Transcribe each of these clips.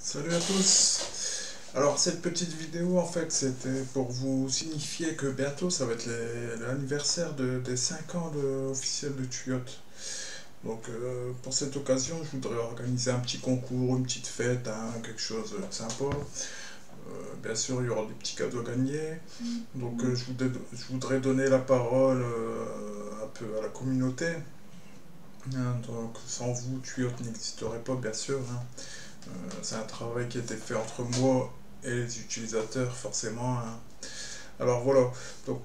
Salut à tous. Alors cette petite vidéo en fait c'était pour vous signifier que bientôt ça va être l'anniversaire des 5 ans officiels de Tuyot. Donc pour cette occasion je voudrais organiser un petit concours, une petite fête, hein, quelque chose de sympa. Bien sûr il y aura des petits cadeaux gagnés. Donc je voudrais donner la parole un peu à la communauté. Hein, donc sans vous Tuyot n'existerait pas bien sûr. Hein. C'est un travail qui a été fait entre moi et les utilisateurs, forcément. Hein. Alors voilà, donc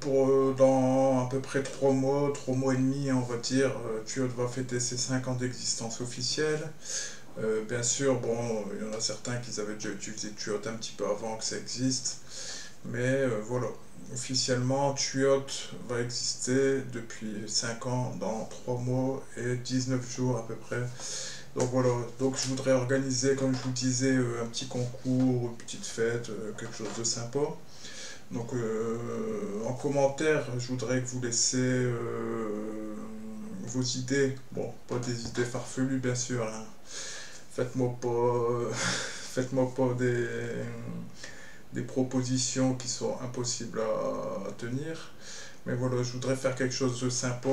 dans à peu près 3 mois et demi, on va dire, Tuyot va fêter ses 5 ans d'existence officielle. Bien sûr, bon, il y en a certains qui avaient déjà utilisé Tuyot un petit peu avant que ça existe, mais voilà, officiellement, Tuyot va exister depuis 5 ans, dans 3 mois et 19 jours à peu près. Donc voilà, donc je voudrais organiser, comme je vous disais, un petit concours, une petite fête, quelque chose de sympa. Donc en commentaire, je voudrais que vous laissiez vos idées. Bon, pas des idées farfelues bien sûr. Hein. Faites-moi pas, faites-moi pas des propositions qui sont impossibles à tenir. Mais voilà, je voudrais faire quelque chose de sympa.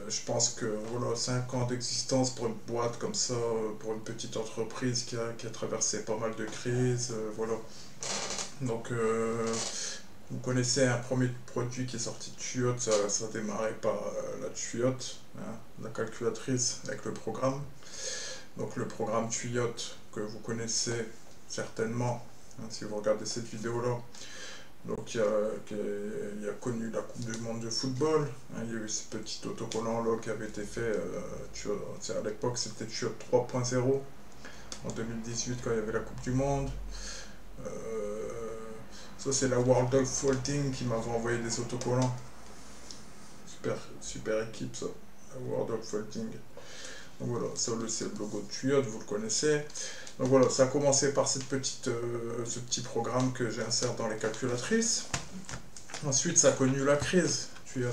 Je pense que voilà, 5 ans d'existence pour une boîte comme ça, pour une petite entreprise qui a traversé pas mal de crises, voilà. Donc, vous connaissez un premier produit qui est sorti de Tuyot, ça démarrait par la Tuyot, hein, la calculatrice avec le programme. Donc le programme Tuyot que vous connaissez certainement, hein, si vous regardez cette vidéo-là. Donc il a connu la Coupe du Monde de football. Hein, il y a eu ce petit autocollant là qui avait été fait. À l'époque c'était Tuyot 3.0 en 2018 quand il y avait la Coupe du Monde. Euh, Ça c'est la World of Folding qui m'avait envoyé des autocollants. Super équipe ça, la World of Folding. Donc voilà, ça c'est le logo de Tuyot, vous le connaissez. Donc voilà, ça a commencé par ce petit programme que j'insère dans les calculatrices. Ensuite, ça a connu la crise, Tuyot.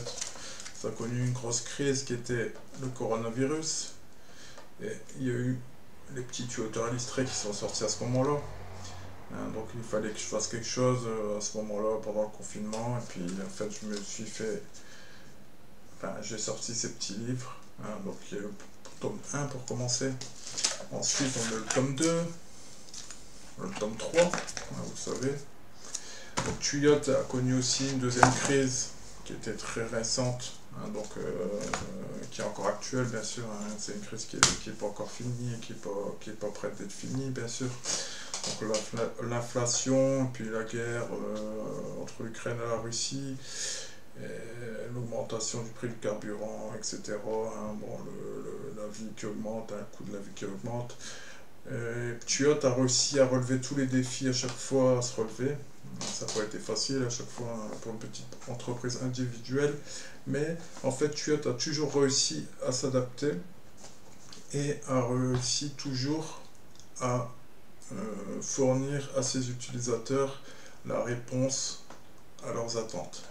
Ça a connu une grosse crise qui était le coronavirus. Et il y a eu les petits tueurs illustrés qui sont sortis à ce moment-là. Hein, donc il fallait que je fasse quelque chose à ce moment-là pendant le confinement. Et puis en fait, je me suis fait. Enfin, j'ai sorti ces petits livres. Hein, donc il y a le tome 1 pour commencer. Ensuite, on a le tome 2, le tome 3, hein, vous savez. Donc Tuyot a connu aussi une deuxième crise qui était très récente, hein, donc qui est encore actuelle bien sûr. Hein, c'est une crise qui est pas encore finie, qui est pas prête d'être finie bien sûr. Donc l'inflation, puis la guerre entre l'Ukraine et la Russie, l'augmentation du prix du carburant, etc. Hein, bon, la vie qui augmente, hein, le coût de la vie qui augmente. Tuyot a réussi à relever tous les défis à chaque fois, à se relever. Ça n'a pas été facile à chaque fois pour une petite entreprise individuelle, mais en fait Tuyot a toujours réussi à s'adapter et a réussi toujours à fournir à ses utilisateurs la réponse à leurs attentes.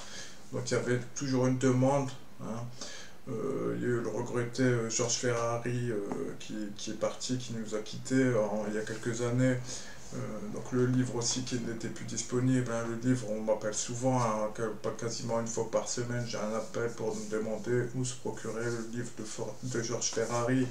Donc il y avait toujours une demande. Hein. Il y a eu le regretté Georges Ferrari qui est parti, qui nous a quittés il y a quelques années. Donc le livre aussi qui n'était plus disponible. Hein. Le livre, on m'appelle souvent, hein, quasiment une fois par semaine, j'ai un appel pour me demander où se procurer le livre de Georges Ferrari.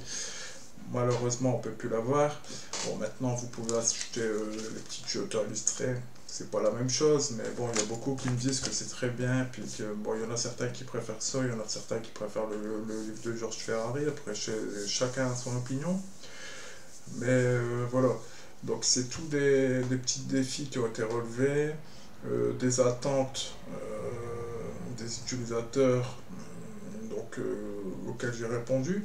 Malheureusement, on ne peut plus l'avoir. Bon, maintenant, vous pouvez acheter les petits auteurs illustrés. C'est pas la même chose, mais bon, il y a beaucoup qui me disent que c'est très bien, puis que bon, il y en a certains qui préfèrent ça, il y en a certains qui préfèrent le livre de Georges Ferrari. Après, chacun a son opinion. Mais voilà. Donc, c'est tous des petits défis qui ont été relevés, des attentes des utilisateurs donc, auxquels j'ai répondu.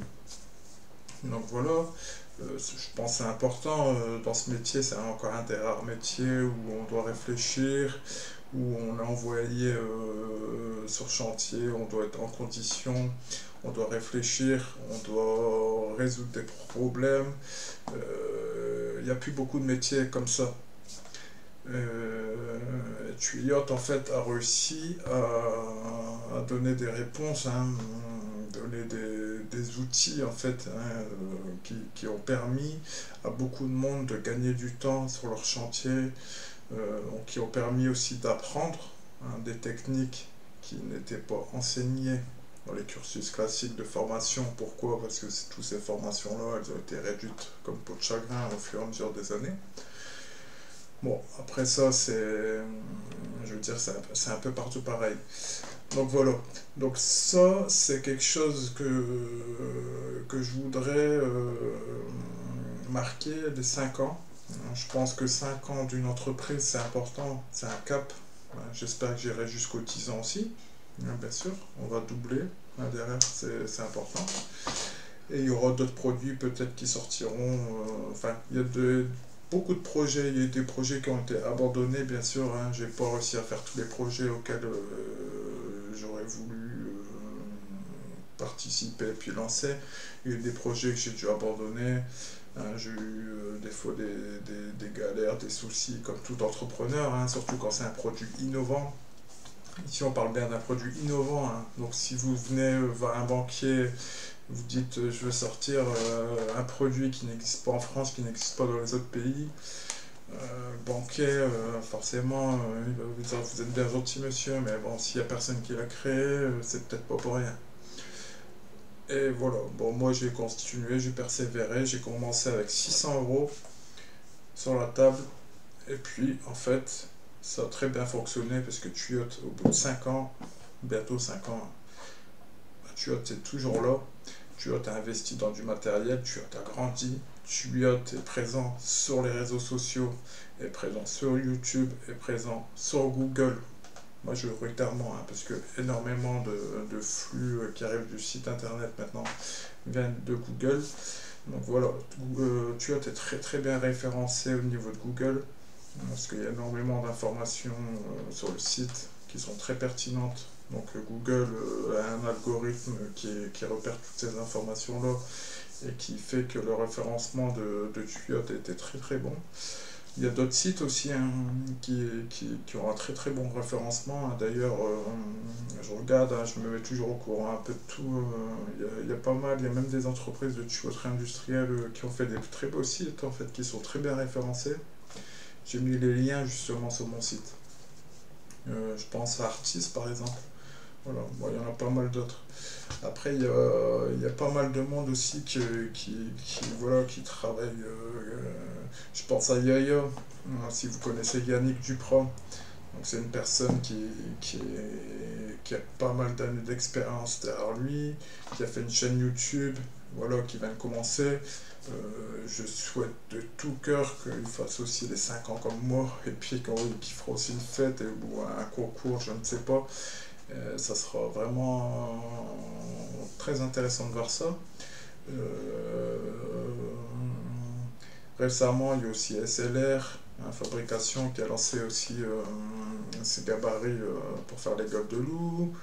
Donc voilà, je pense que c'est important dans ce métier, c'est encore un des rares métiers où on doit réfléchir, où on est envoyé sur chantier, on doit être en condition, on doit réfléchir, on doit résoudre des problèmes. Il n'y a plus beaucoup de métiers comme ça. Tuyot en fait a réussi à donner des réponses, hein, donner des outils en fait, hein, qui ont permis à beaucoup de monde de gagner du temps sur leur chantier, qui ont permis aussi d'apprendre, hein, des techniques qui n'étaient pas enseignées dans les cursus classiques de formation. Pourquoi? Parce que toutes ces formations-là, elles ont été réduites comme peau de chagrin au fur et à mesure des années. Bon, après ça, je veux dire, c'est un peu partout pareil. Donc voilà. Donc ça, c'est quelque chose que je voudrais marquer les 5 ans. Je pense que 5 ans d'une entreprise, c'est important, c'est un cap. J'espère que j'irai jusqu'aux 10 ans aussi, bien sûr. On va doubler, derrière, c'est important. Et il y aura d'autres produits peut-être qui sortiront. Enfin, il y a beaucoup de projets. Il y a des projets qui ont été abandonnés, bien sûr. J'ai pas réussi à faire tous les projets auxquels j'aurais voulu participer et puis lancer. Il y a eu des projets que j'ai dû abandonner. J'ai eu des fois des galères, des soucis comme tout entrepreneur, surtout quand c'est un produit innovant. Ici on parle bien d'un produit innovant, donc si vous venez voir un banquier, vous dites je veux sortir un produit qui n'existe pas en France, qui n'existe pas dans les autres pays, le banquier forcément il va vous dire vous êtes bien gentil monsieur, mais bon, s'il n'y a personne qui l'a créé, c'est peut-être pas pour rien. Et voilà, bon, moi j'ai continué, j'ai persévéré, j'ai commencé avec 600 € sur la table, et puis en fait ça a très bien fonctionné parce que Tuyaut, au bout de 5 ans, bientôt 5 ans, Tuyaut est toujours là. Tuyaut a investi dans du matériel, Tuyaut a grandi, Tuyaut est présent sur les réseaux sociaux, est présent sur YouTube, est présent sur Google. Majoritairement, parce que énormément de flux qui arrivent du site internet maintenant viennent de Google. Donc voilà, Tuyaut est très très bien référencé au niveau de Google, parce qu'il y a énormément d'informations sur le site qui sont très pertinentes. Donc Google a un algorithme qui repère toutes ces informations-là et qui fait que le référencement de Tuyaut était très très bon. Il y a d'autres sites aussi qui ont un très très bon référencement. D'ailleurs, je regarde, je me mets toujours au courant un peu de tout. Il y a pas mal, il y a même des entreprises de tuyauterie industrielle qui ont fait des très beaux sites en fait, qui sont très bien référencés. J'ai mis les liens justement sur mon site. Je pense à Artis par exemple. Voilà, bon, il y en a pas mal d'autres. Après, il y a pas mal de monde aussi voilà, qui travaille. Je pense à Yaya, si vous connaissez Yannick Duprat. Donc c'est une personne qui a pas mal d'années d'expérience derrière lui, qui a fait une chaîne YouTube, voilà, qui vient de commencer. Je souhaite de tout cœur qu'il fasse aussi les 5 ans comme moi, et puis qu'il fera aussi une fête ou un concours, je ne sais pas. Ça sera vraiment très intéressant de voir ça. Récemment, il y a aussi SLR, Fabrication, qui a lancé aussi ses gabarits pour faire les gueules de loup.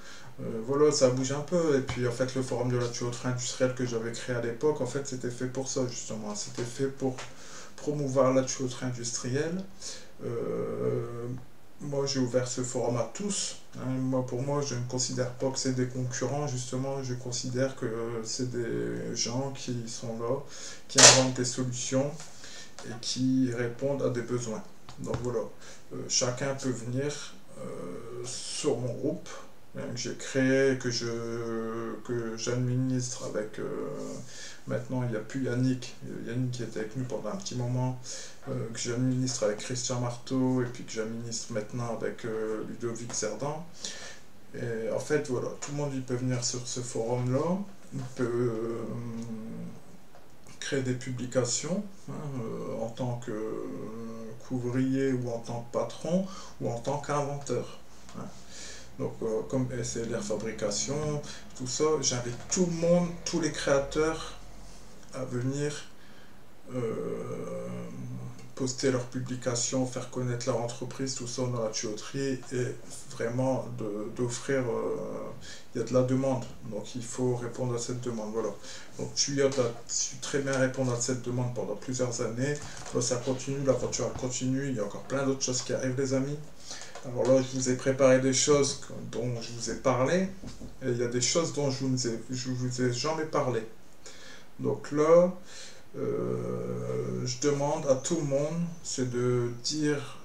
Voilà, ça bouge un peu. Et puis en fait, le forum de la tuyauterie industrielle que j'avais créé à l'époque, en fait, c'était fait pour ça justement. C'était fait pour promouvoir la tuyauterie industrielle. Moi, j'ai ouvert ce forum à tous. Pour moi, je ne considère pas que c'est des concurrents, justement. Je considère que c'est des gens qui sont là, qui inventent des solutions et qui répondent à des besoins. Donc voilà, chacun peut venir sur mon groupe que j'ai créé, que j'administre avec... maintenant, il n'y a plus Yannick. Yannick qui était avec nous pendant un petit moment, que j'administre avec Christian Marteau, et puis que j'administre maintenant avec Ludovic Zerdan. Et en fait, voilà, tout le monde il peut venir sur ce forum-là, il peut créer des publications en tant qu'ouvrier ou en tant que patron ou en tant qu'inventeur. Donc, comme SLR Fabrication, tout ça, j'invite tout le monde, tous les créateurs à venir poster leurs publications, faire connaître leur entreprise, tout ça dans la tuyauterie, et vraiment d'offrir, il y a de la demande, donc il faut répondre à cette demande, voilà. Donc Tuyot a su très bien répondre à cette demande pendant plusieurs années. Là, ça continue, l'aventure continue, il y a encore plein d'autres choses qui arrivent, les amis. Alors là, je vous ai préparé des choses dont je vous ai parlé, et il y a des choses dont je vous ai jamais parlé. Donc là, je demande à tout le monde, c'est de dire,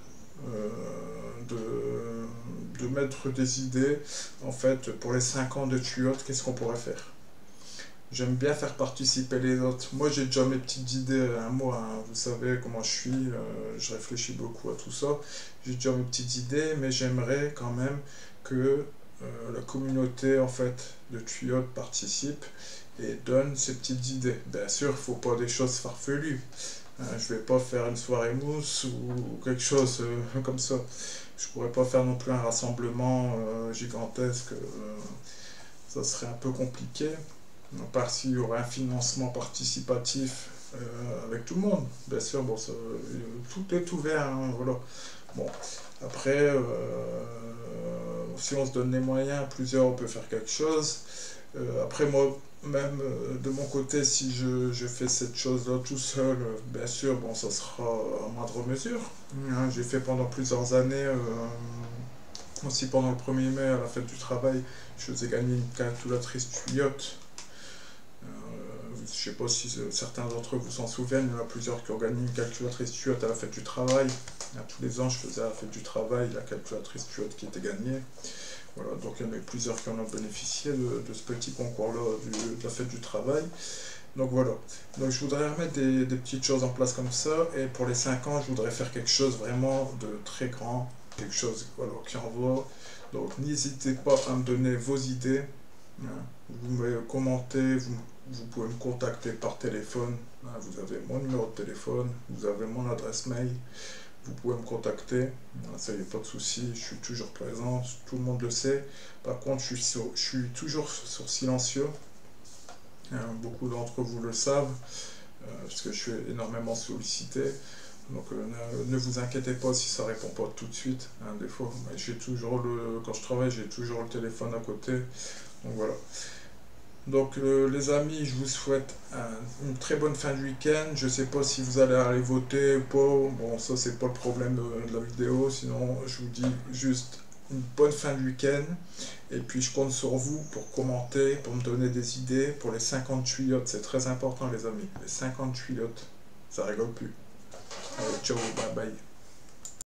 de mettre des idées, en fait, pour les 5 ans de Tuyot, qu'est-ce qu'on pourrait faire. J'aime bien faire participer les autres. Moi, j'ai déjà mes petites idées à moi, hein. Vous savez comment je suis, je réfléchis beaucoup à tout ça. J'ai déjà mes petites idées, mais j'aimerais quand même que la communauté, en fait, de Tuyot participe et donne ses petites idées. Bien sûr, il ne faut pas des choses farfelues. Je vais pas faire une soirée mousse ou quelque chose comme ça. Je pourrais pas faire non plus un rassemblement gigantesque. Ça serait un peu compliqué. À part s'il y aurait un financement participatif avec tout le monde. Bien sûr, bon, ça, tout est ouvert, hein, voilà. Bon, après, si on se donne les moyens, plusieurs, on peut faire quelque chose. Après, moi, même de mon côté, si je fais cette chose-là tout seul, bien sûr, bon, ça sera en moindre mesure. Hein, j'ai fait pendant plusieurs années, aussi pendant le 1er mai, à la fête du travail, je faisais gagner une calculatrice Tuyot. Je ne sais pas si certains d'entre vous s'en souviennent, il y en a plusieurs qui ont gagné une calculatrice Tuyot à la fête du travail. Tous les ans, je faisais à la fête du travail la calculatrice Tuyot qui était gagnée. Voilà, donc il y en a eu plusieurs qui en ont bénéficié de ce petit concours-là de la fête du travail. Donc voilà, donc je voudrais remettre des petites choses en place comme ça, et pour les 5 ans, je voudrais faire quelque chose vraiment de très grand, quelque chose, voilà, qui envoie. Donc n'hésitez pas à me donner vos idées, hein. Vous me commentez, vous pouvez me contacter par téléphone, hein. Vous avez mon numéro de téléphone, vous avez mon adresse mail. Vous pouvez me contacter, ça y a pas de souci, je suis toujours présent, tout le monde le sait. Par contre, je suis toujours sur silencieux, beaucoup d'entre vous le savent, parce que je suis énormément sollicité. Donc ne vous inquiétez pas si ça répond pas tout de suite, hein, des fois. J'ai toujours quand je travaille, j'ai toujours le téléphone à côté. Donc voilà. Donc les amis, je vous souhaite une très bonne fin de week-end. Je sais pas si vous allez aller voter ou pas. Bon, ça c'est pas le problème de la vidéo. Sinon, je vous dis juste une bonne fin de week-end. Et puis je compte sur vous pour commenter, pour me donner des idées pour les 50 Tuyot. C'est très important, les amis. Les 50 Tuyot, ça rigole plus. Allez, ciao, bye bye.